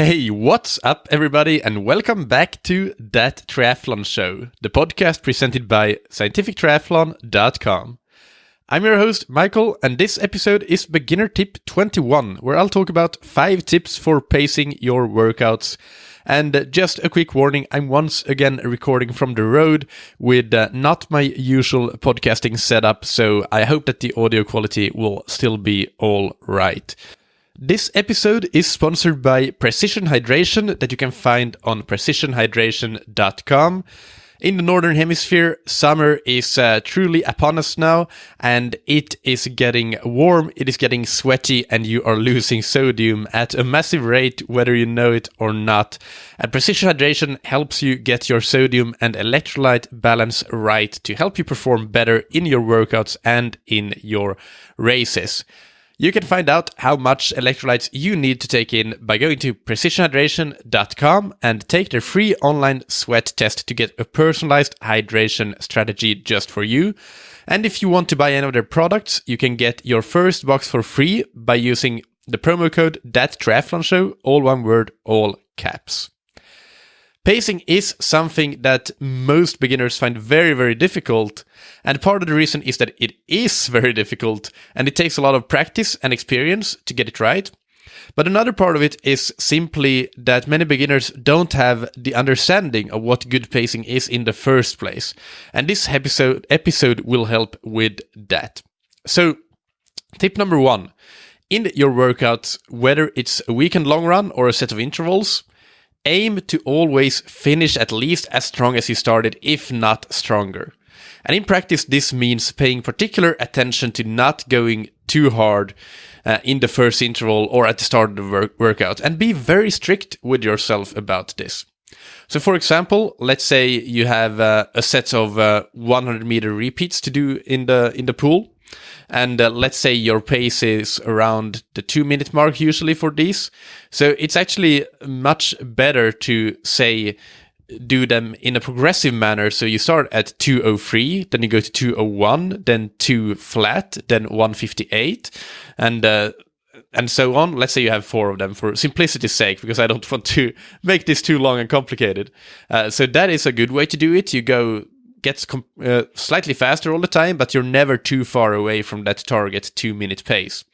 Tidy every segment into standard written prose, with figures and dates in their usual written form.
Hey, what's up, everybody, and welcome back to That Triathlon Show, the podcast presented by scientifictriathlon.com. I'm your host, Michael, and this episode is Beginner Tip 21, where I'll talk about 5 tips for pacing your workouts. And just a quick warning, I'm once again recording from the road with not my usual podcasting setup, so I hope that the audio quality will still be all right. This episode is sponsored by Precision Hydration that you can find on precisionhydration.com. In the Northern Hemisphere, summer is truly upon us now, and it is getting warm, it is getting sweaty, and you are losing sodium at a massive rate, whether you know it or not. And Precision Hydration helps you get your sodium and electrolyte balance right to help you perform better in your workouts and in your races. You can find out how much electrolytes you need to take in by going to precisionhydration.com and take their free online sweat test to get a personalized hydration strategy just for you. And if you want to buy any of their products, you can get your first box for free by using the promo code ThatTriathlonShow, all one word, all caps. Pacing is something that most beginners find very, very difficult, and part of the reason is that it is very difficult, and it takes a lot of practice and experience to get it right. But another part of it is simply that many beginners don't have the understanding of what good pacing is in the first place, and this episode will help with that. So, tip number 1. In your workouts, whether it's a weekend long run or a set of intervals, aim to always finish at least as strong as you started, if not stronger. And in practice, this means paying particular attention to not going too hard in the first interval or at the start of the workout, and be very strict with yourself about this. So for example, let's say you have a set of 100-meter repeats to do in the pool. And let's say your pace is around the 2-minute mark usually for these. So it's actually much better to say do them in a progressive manner. So you start at 2:03, then you go to 2:01, then 2 flat, then 1:58, and so on. Let's say you have 4 of them for simplicity's sake, because I don't want to make this too long and complicated. So that is a good way to do it. You gets slightly faster all the time, but you're never too far away from that target 2-minute pace.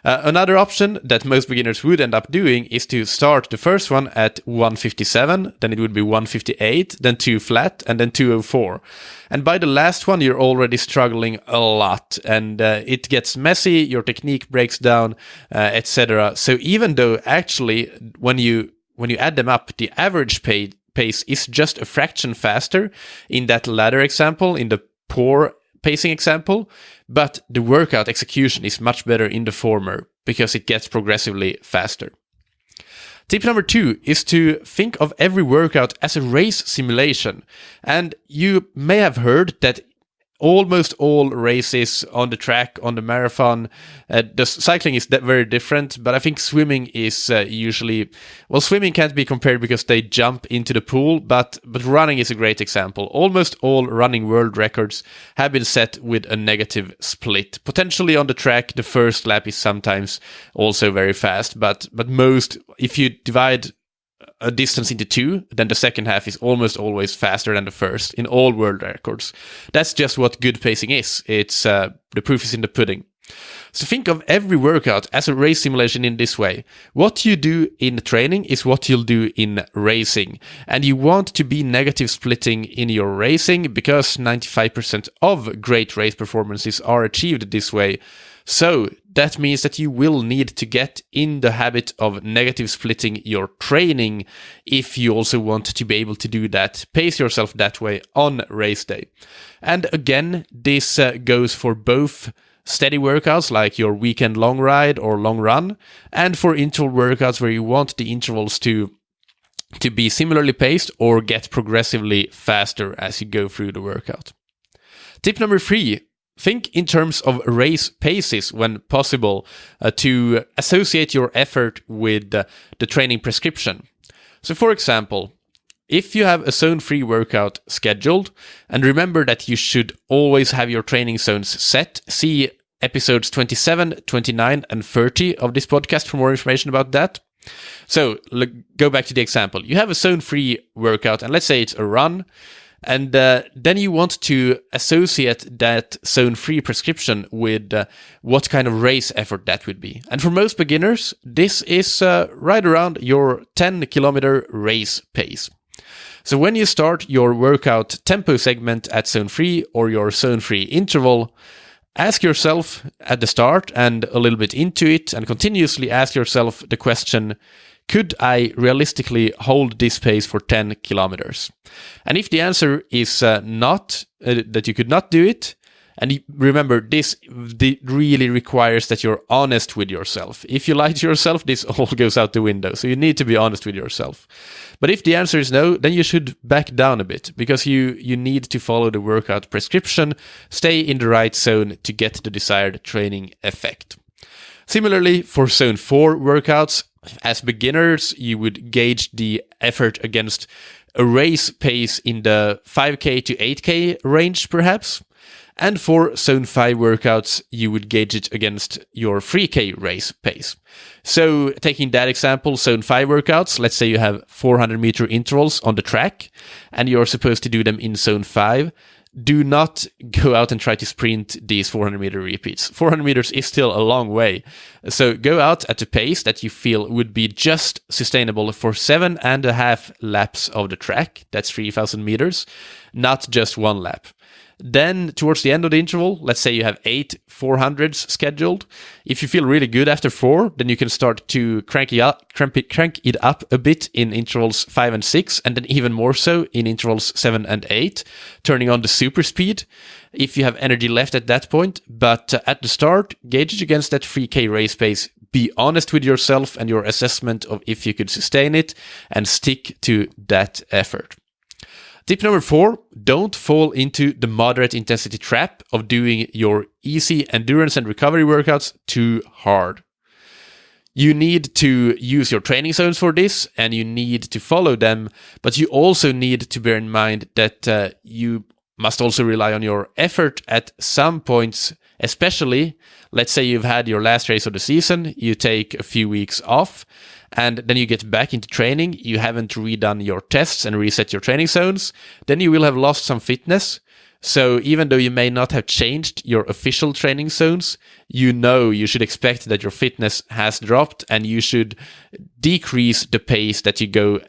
Another option that most beginners would end up doing is to start the first one at 1:57, then it would be 1:58, then 2 flat, and then 2:04. And by the last one, you're already struggling a lot, and it gets messy, your technique breaks down, etc. So even though actually, when you add them up, the average pace is just a fraction faster in that latter example, in the poor pacing example, but the workout execution is much better in the former because it gets progressively faster. Tip number 2 is to think of every workout as a race simulation. And you may have heard that almost all races on the track, on the marathon, the cycling is very different, but I think swimming is usually, well, swimming can't be compared because they jump into the pool, but running is a great example. Almost all running world records have been set with a negative split. Potentially on the track, the first lap is sometimes also very fast, but most, if you divide a distance into 2, then the second half is almost always faster than the first in all world records. That's just what good pacing is. It's the proof is in the pudding. So think of every workout as a race simulation in this way. What you do in training is what you'll do in racing. And you want to be negative splitting in your racing because 95% of great race performances are achieved this way. So that means that you will need to get in the habit of negative splitting your training if you also want to be able to do that, pace yourself that way on race day. And again, this goes for both steady workouts like your weekend long ride or long run, and for interval workouts where you want the intervals to be similarly paced or get progressively faster as you go through the workout. Tip number 3. Think in terms of race paces when possible to associate your effort with the training prescription. So for example, if you have a zone-free workout scheduled, and remember that you should always have your training zones set, see episodes 27, 29, and 30 of this podcast for more information about that. So go back to the example. You have a zone 3 workout, and let's say it's a run. And then you want to associate that zone 3 prescription with what kind of race effort that would be. And for most beginners, this is right around your 10-kilometer race pace. So when you start your workout tempo segment at zone 3 or your zone 3 interval, ask yourself at the start and a little bit into it, and continuously ask yourself the question, could I realistically hold this pace for 10 kilometers? And if the answer is not, that you could not do it, and remember, this really requires that you're honest with yourself. If you lie to yourself, this all goes out the window. So you need to be honest with yourself. But if the answer is no, then you should back down a bit, because you need to follow the workout prescription, stay in the right zone to get the desired training effect. Similarly, for zone 4 workouts, as beginners, you would gauge the effort against a race pace in the 5K to 8K range, perhaps. And for zone 5 workouts, you would gauge it against your 3K race pace. So taking that example, zone 5 workouts, let's say you have 400-meter intervals on the track, and you're supposed to do them in zone 5. Do not go out and try to sprint these 400-meter repeats. 400 meters is still a long way. So go out at a pace that you feel would be just sustainable for 7.5 laps of the track. That's 3,000 meters, not just one lap. Then towards the end of the interval, let's say you have 8 400s scheduled. If you feel really good after 4, then you can start to crank it up a bit in intervals 5 and 6, and then even more so in intervals 7 and 8, turning on the super speed if you have energy left at that point. But at the start, gauge it against that 3K race pace. Be honest with yourself and your assessment of if you could sustain it, and stick to that effort. Tip number 4, don't fall into the moderate intensity trap of doing your easy endurance and recovery workouts too hard. You need to use your training zones for this, and you need to follow them, but you also need to bear in mind that you must also rely on your effort at some points, especially, let's say you've had your last race of the season, you take a few weeks off, and then you get back into training, you haven't redone your tests and reset your training zones, then you will have lost some fitness. So even though you may not have changed your official training zones, you should expect that your fitness has dropped, and you should decrease the pace that you go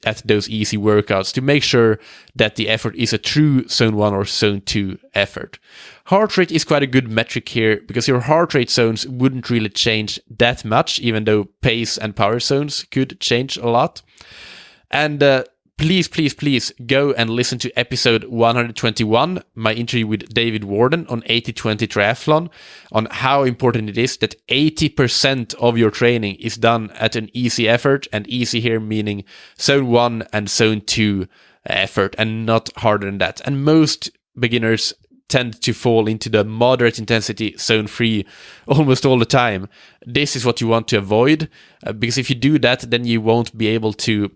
at those easy workouts to make sure that the effort is a true zone 1 or zone 2 effort. Heart rate is quite a good metric here, because your heart rate zones wouldn't really change that much, even though pace and power zones could change a lot. And please go and listen to episode 121, my interview with David Warden on 80-20 triathlon, on how important it is that 80% of your training is done at an easy effort, and easy here meaning zone 1 and zone 2 effort, and not harder than that. And most beginners tend to fall into the moderate intensity zone 3 almost all the time. This is what you want to avoid, because if you do that, then you won't be able to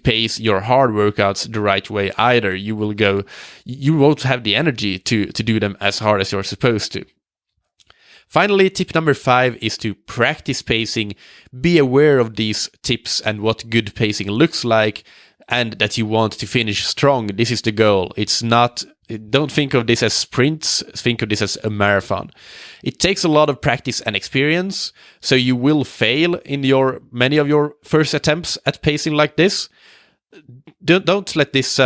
pace your hard workouts the right way either. You won't have the energy to do them as hard as you're supposed to. Finally, tip number 5 is to practice pacing. Be aware of these tips and what good pacing looks like, and that you want to finish strong. This is the goal. Don't think of this as sprints, think of this as a marathon. It takes a lot of practice and experience, so you will fail in many of your first attempts at pacing like this. Don't let this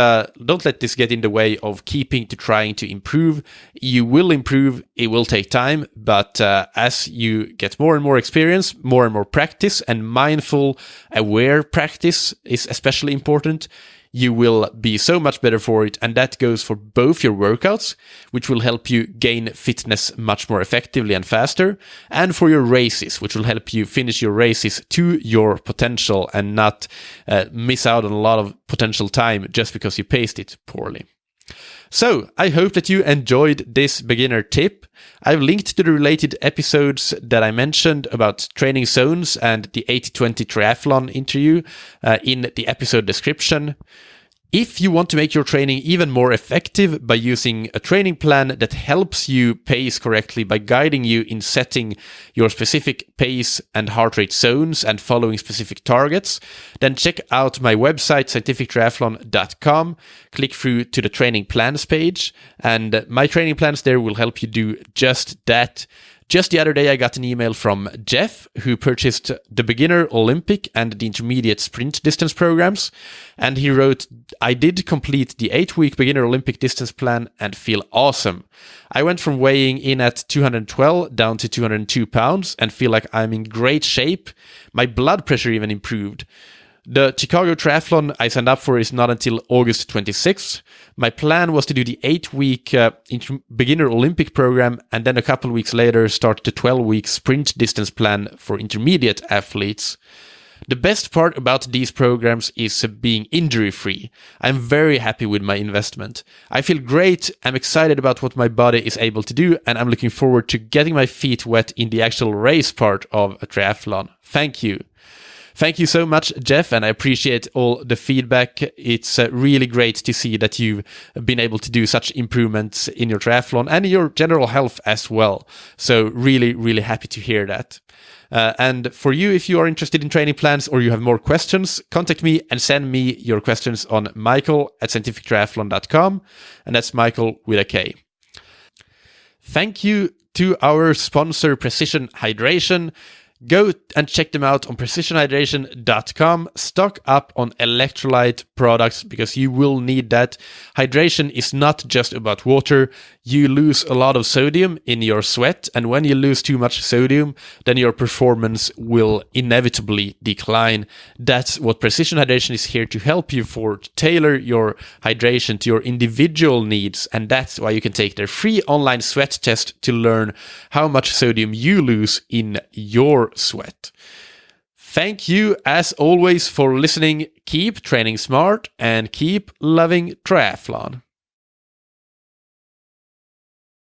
get in the way of trying to improve. You will improve. It will take time, but as you get more and more experience, more and more practice, and mindful, aware practice is especially important, you will be so much better for it. And that goes for both your workouts, which will help you gain fitness much more effectively and faster, and for your races, which will help you finish your races to your potential and not miss out on a lot of potential time just because you paced it poorly. So, I hope that you enjoyed this beginner tip. I've linked to the related episodes that I mentioned about training zones and the 80-20 triathlon interview in the episode description. If you want to make your training even more effective by using a training plan that helps you pace correctly by guiding you in setting your specific pace and heart rate zones and following specific targets, then check out my website, scientifictriathlon.com. Click through to the training plans page, and my training plans there will help you do just that. Just the other day, I got an email from Jeff, who purchased the Beginner Olympic and the Intermediate Sprint distance programs. And he wrote, "I did complete the 8-week Beginner Olympic distance plan and feel awesome. I went from weighing in at 212 down to 202 pounds and feel like I'm in great shape. My blood pressure even improved. The Chicago Triathlon I signed up for is not until August 26th. My plan was to do the 8-week Beginner Olympic program and then a couple weeks later start the 12-week sprint distance plan for intermediate athletes. The best part about these programs is being injury-free. I'm very happy with my investment. I feel great, I'm excited about what my body is able to do, and I'm looking forward to getting my feet wet in the actual race part of a triathlon. Thank you." Thank you so much, Jeff, and I appreciate all the feedback. It's really great to see that you've been able to do such improvements in your triathlon and your general health as well. So really, really happy to hear that. And for you, if you are interested in training plans or you have more questions, contact me and send me your questions on michael@scientifictriathlon.com, and that's Michael with a K. Thank you to our sponsor, Precision Hydration. Go and check them out on precisionhydration.com. Stock up on electrolyte products because you will need that. Hydration is not just about water. You lose a lot of sodium in your sweat, and when you lose too much sodium, then your performance will inevitably decline. That's what Precision Hydration is here to help you for, to tailor your hydration to your individual needs, and that's why you can take their free online sweat test to learn how much sodium you lose in your sweat. Thank you, as always, for listening. Keep training smart and keep loving triathlon.